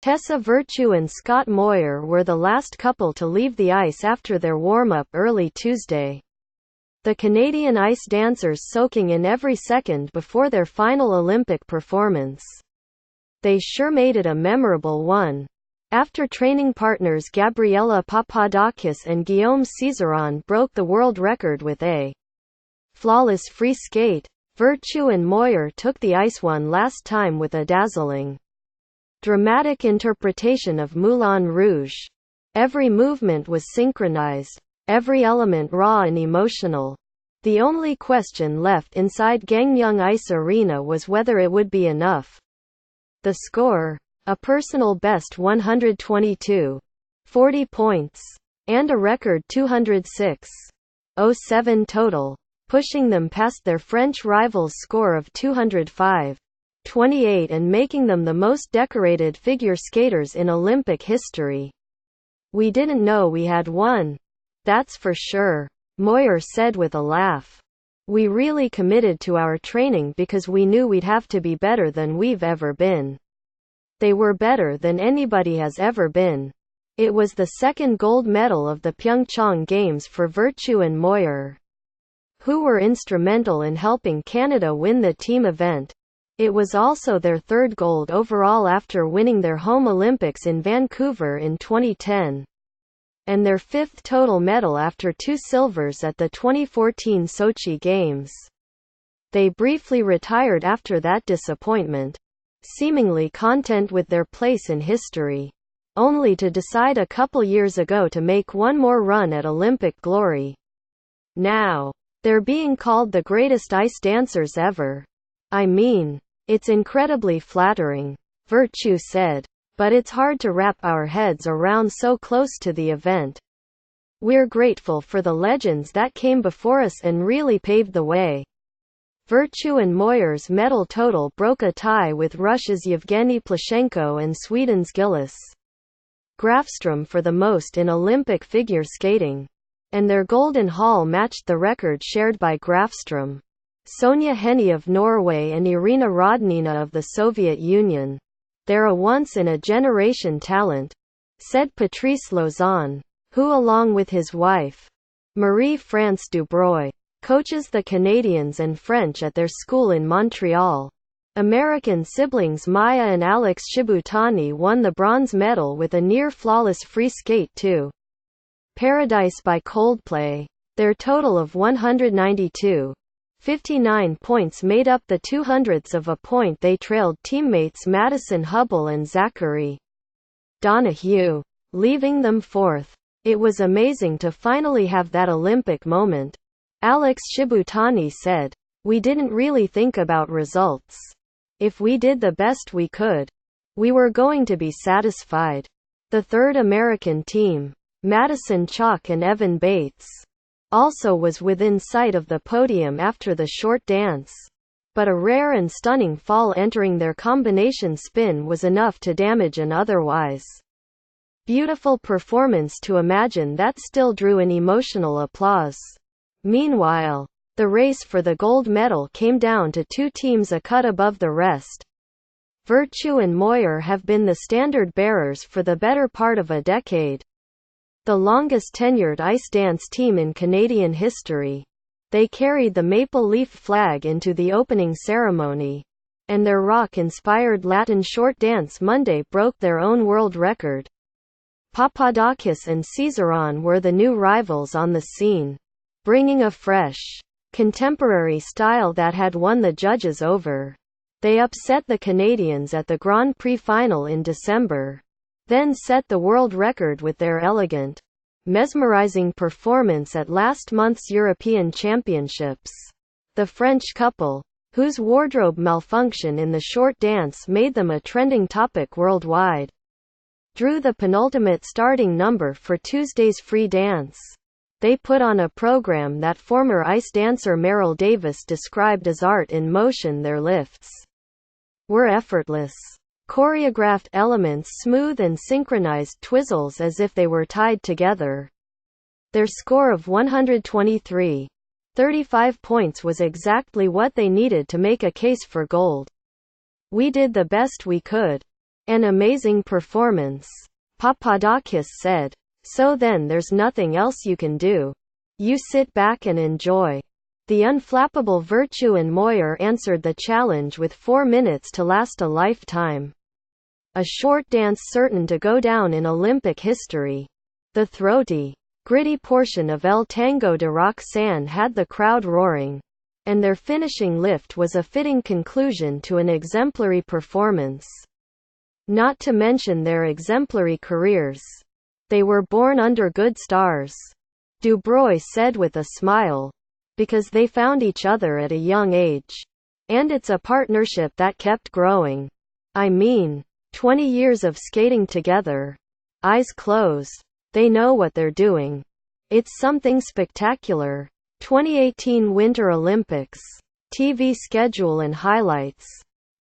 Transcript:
Tessa Virtue and Scott Moir were the last couple to leave the ice after their warm-up early Tuesday. The Canadian ice dancers soaking in every second before their final Olympic performance. They sure made it a memorable one. After training partners Gabriela Papadakis and Guillaume Cizeron broke the world record with a flawless free skate, Virtue and Moir took the ice one last time with a dazzling dramatic interpretation of Moulin Rouge. Every movement was synchronized, every element raw and emotional. The only question left inside Gangneung Ice Arena was whether it would be enough. The score? A personal best 122.40 points. And a record 206.07 total, pushing them past their French rivals' score of 205.28 and making them the most decorated figure skaters in Olympic history. "We didn't know we had won. That's for sure," Moir said with a laugh. "We really committed to our training because we knew we'd have to be better than we've ever been." They were better than anybody has ever been. It was the second gold medal of the Pyeongchang Games for Virtue and Moir, who were instrumental in helping Canada win the team event. It was also their third gold overall after winning their home Olympics in Vancouver in 2010. And their fifth total medal after 2 silvers at the 2014 Sochi Games. They briefly retired after that disappointment, seemingly content with their place in history, only to decide a couple years ago to make one more run at Olympic glory. Now, they're being called the greatest ice dancers ever. "I mean, it's incredibly flattering," Virtue said. "But it's hard to wrap our heads around so close to the event. We're grateful for the legends that came before us and really paved the way." Virtue and Moir's medal total broke a tie with Russia's Yevgeny Plashenko and Sweden's Gillis Grafström for the most in Olympic figure skating. And their golden haul matched the record shared by Grafström, Sonja Henie of Norway and Irina Rodnina of the Soviet Union. "They're a once-in-a-generation talent," said Patrice Lauzon, who along with his wife, Marie-France Dubroy, coaches the Canadians and French at their school in Montreal. American siblings Maya and Alex Shibutani won the bronze medal with a near-flawless free skate to Paradise by Coldplay. Their total of 192.59 points made up the 0.02 of a point they trailed teammates Madison Hubble and Zachary Donahue, leaving them fourth. "It was amazing to finally have that Olympic moment," Alex Shibutani said. "We didn't really think about results. If we did the best we could, we were going to be satisfied." The third American team, Madison Chalk and Evan Bates, also was within sight of the podium after the short dance. But a rare and stunning fall entering their combination spin was enough to damage an otherwise beautiful performance to imagine that still drew an emotional applause. Meanwhile, the race for the gold medal came down to 2 teams a cut above the rest. Virtue and Moir have been the standard bearers for the better part of a decade. The longest tenured ice dance team in Canadian history. They carried the maple leaf flag into the opening ceremony, and their rock-inspired Latin short dance Monday broke their own world record. Papadakis and Cizeron were the new rivals on the scene, bringing a fresh, contemporary style that had won the judges over. They upset the Canadians at the Grand Prix final in December, then set the world record with their elegant, mesmerizing performance at last month's European Championships. The French couple, whose wardrobe malfunction in the short dance made them a trending topic worldwide, drew the penultimate starting number for Tuesday's free dance. They put on a program that former ice dancer Meryl Davis described as art in motion. Their lifts were effortless, choreographed elements, smooth and synchronized twizzles as if they were tied together. Their score of 123 35 points was exactly what they needed to make a case for gold. We did the best we could. An amazing performance, Papadakis said. So then there's nothing else you can do. You sit back and enjoy. The unflappable Virtue and Moir answered the challenge with 4 minutes to last a lifetime. A short dance certain to go down in Olympic history. The throaty, gritty portion of El Tango de Roxanne had the crowd roaring. And their finishing lift was a fitting conclusion to an exemplary performance. Not to mention their exemplary careers. They were born under good stars, Dubreuil said with a smile. Because they found each other at a young age. And it's a partnership that kept growing. I mean, 20 years of skating together. Eyes closed. They know what they're doing. It's something spectacular. 2018 Winter Olympics. TV schedule and highlights.